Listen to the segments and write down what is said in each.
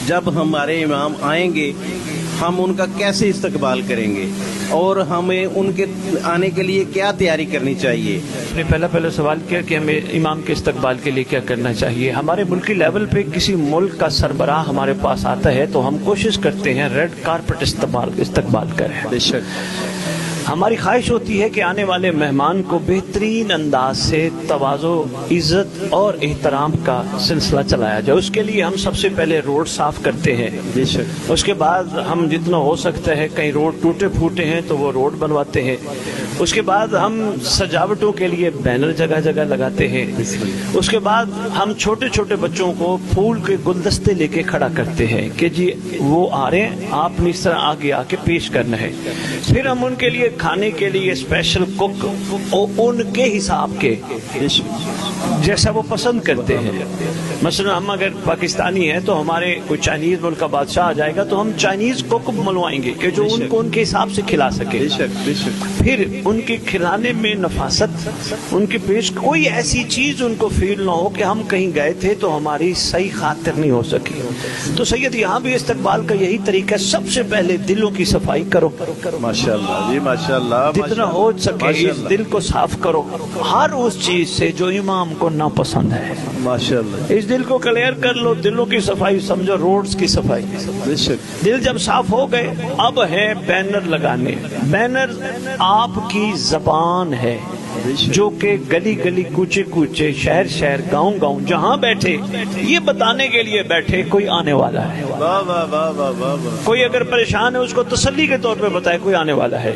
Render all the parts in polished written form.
جب ہمارے امام آئیں گے ہم ان کا کیسے استقبال کریں گے اور ہمیں ان کے آنے کے لیے کیا تیاری کرنی چاہیے؟ نے پہلا سوال کیا کہ ہمیں امام کے استقبال کے لیے کیا کرنا چاہیے. ہمارے ملکی لیول پہ کسی ملک کا سربراہ ہمارے پاس آتا ہے تو ہم کوشش کرتے ہیں ریڈ کارپٹ استقبال کریں. بے شک ہماری خواہش ہوتی ہے کہ آنے والے مہمان کو بہترین انداز سے تواضع، عزت اور احترام کا سلسلہ چلایا جائے. اس کے لیے ہم سب سے پہلے روڈ صاف کرتے ہیں. بے شک اس کے بعد ہم جتنا ہو سکتا ہے کہیں روڈ ٹوٹے پھوٹے ہیں تو وہ روڈ بنواتے ہیں. اس کے بعد ہم سجاوٹوں کے لیے بینر جگہ جگہ لگاتے ہیں. اس کے بعد ہم چھوٹے چھوٹے بچوں کو پھول کے گلدستے لے کے کھڑا کرتے ہیں کہ جی وہ آ رہے ہیں، آپ نے اس طرح آگے آ کے پیش کرنا ہے. پھر ہم ان کے لیے کھانے کے لیے اسپیشل کک ان کے حساب کے جیسا وہ پسند کرتے ہیں. مثلا ہم اگر پاکستانی ہیں تو ہمارے کوئی چائنیز ملک کا بادشاہ آ جائے گا تو ہم چائنیز کک منوائیں گے کہ جو ان کو ان کے حساب سے کھلا سکے. پھر ان کے کھلانے میں نفاست، ان کے پیش کوئی ایسی چیز ان کو فیل نہ ہو کہ ہم کہیں گئے تھے تو ہماری صحیح خاطر نہیں ہو سکی. تو سید یہاں بھی استقبال کا یہی طریقہ ہے، سب سے پہلے دلوں کی صفائی کرو. ماشاءاللہ جی ماشاءاللہ، جتنا ہو سکے اس دل کو صاف کرو ہر اس چیز سے جو امام کو ناپسند ہے. ماشاءاللہ اس دل کو کلیئر کر لو. دلوں کی صفائی سمجھو روڈز کی صفائی. بے شک دل جب صاف ہو گئے اب ہے بینر لگانے. بینر آپ کی زبان ہے جو کہ گلی گلی کوچے کوچے شہر شہر گاؤں گاؤں جہاں بیٹھے یہ بتانے کے لیے بیٹھے کوئی آنے والا ہے. کوئی اگر پریشان ہے اس کو تسلی کے طور پہ بتائے کوئی آنے والا ہے.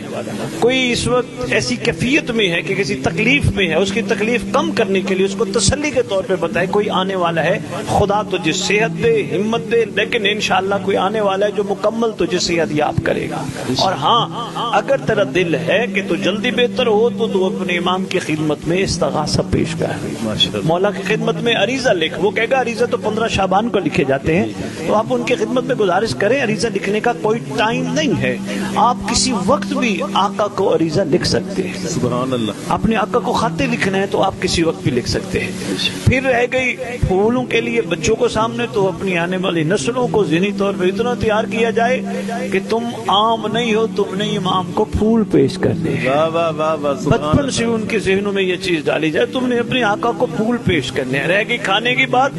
کوئی اس وقت ایسی کیفیت میں ہے کہ کسی تکلیف میں ہے، اس کی تکلیف کم کرنے کے لیے اس کو تسلی کے طور پہ بتائے کوئی آنے والا ہے. خدا تجھے صحت دے، ہمت دے، لیکن انشاءاللہ کوئی آنے والا ہے جو مکمل تجھے صحت یاب کرے گا. اور ہاں اگر تیرا دل ہے کہ تو جلدی بہتر ہو تو اپنے امام کی خدمت میں استغاثہ پیش کر. مولا کی خدمت میں عریضہ لکھ. وہ کہے گا عریضہ تو 15 شعبان کو لکھے جاتے ہیں تو آپ ان کی خدمت میں گزارش کریں. عریضہ لکھنے کا کوئی ٹائم نہیں ہے، آپ کسی وقت بھی آقا کو عریضہ لکھ سکتے ہیں. سبحان اللہ. اپنے آقا کو خط لکھنا ہے تو آپ کسی وقت بھی لکھ سکتے ہیں. پھر رہ گئی پھولوں کے لیے بچوں کو سامنے، تو اپنی آنے والی نسلوں کو ذہنی طور پہ اتنا تیار کیا جائے کہ تم عام نہیں ہو، تم نے امام کو پھول پیش کرنے. بچپن سے ان کے ذہنوں میں یہ چیز ڈالی جائے تم نے اپنے آقا کو پھول پیش کرنے. رہ گئی کھانے کی بات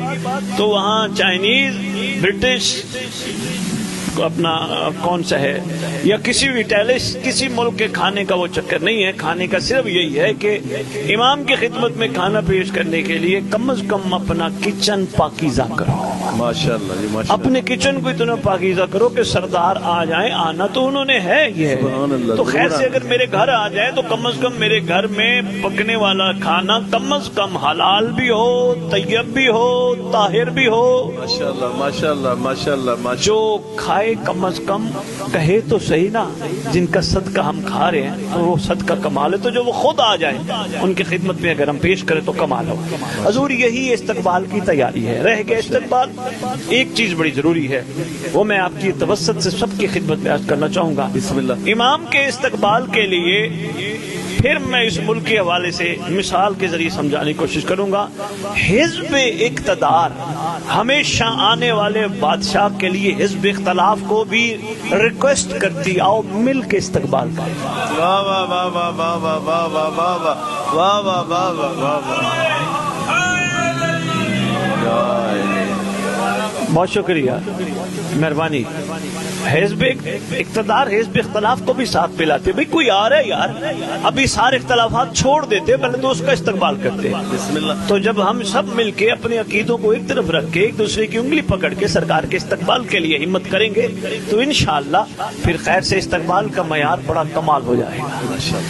تو وہاں چائنیز، برٹش، اپنا کون سا ہے یا کسی بھی کسی ملک کے کھانے کا وہ چکر نہیں ہے. کھانے کا صرف یہی ہے کہ امام کی خدمت میں کھانا پیش کرنے کے لیے کم از کم اپنا کچن پاکیزہ کرو. ماشاءاللہ جی ماشاءاللہ. اپنے کچن کو اتنا پاکیزہ کرو کہ سردار آ جائیں. آنا تو انہوں نے ہے یہ تو خیر سے اگر میرے گھر آ جائے تو کم از کم میرے گھر میں پکنے والا کھانا کم از کم حلال بھی ہو، طیب بھی ہو، طاہر بھی ہو. ماشاءاللہ ماشاءاللہ ماشاءاللہ. جو کھائے کم از کم کہے تو صحیح نا جن کا صدقہ ہم کھا رہے ہیں تو وہ صدقہ کمال ہے. تو جو وہ خود آ جائیں ان کی خدمت میں اگر ہم پیش کریں تو کمال ہو. حضور یہی استقبال کی تیاری ہے. رہ گیا استقبال، ایک چیز بڑی ضروری ہے وہ میں آپ کی توسط سے سب کی خدمت میں عرض کرنا چاہوں گا. بسم اللہ. امام کے استقبال کے لیے پھر میں اس ملک کے حوالے سے مثال کے ذریعے سمجھانے کی کوشش کروں گا. حزب اقتدار ہمیشہ آنے والے بادشاہ کے لیے حزب اختلاف کو بھی ریکویسٹ کرتی آؤ مل کے استقبال کریں. واہ واہ واہ واہ واہ واہ واہ واہ واہ واہ واہ واہ واہ واہ. بہت شکریہ، مہربانی. حزب اقتدار حزب اختلاف کو بھی ساتھ پلاتے. بھئی کوئی آ رہا ہے یار، ابھی سارے اختلافات چھوڑ دیتے، پہلے تو اس کا استقبال کرتے. بسم اللہ. تو جب ہم سب مل کے اپنے عقیدوں کو ایک طرف رکھ کے ایک دوسرے کی انگلی پکڑ کے سرکار کے استقبال کے لیے ہمت کریں گے تو انشاءاللہ پھر خیر سے استقبال کا معیار بڑا کمال ہو جائے گا.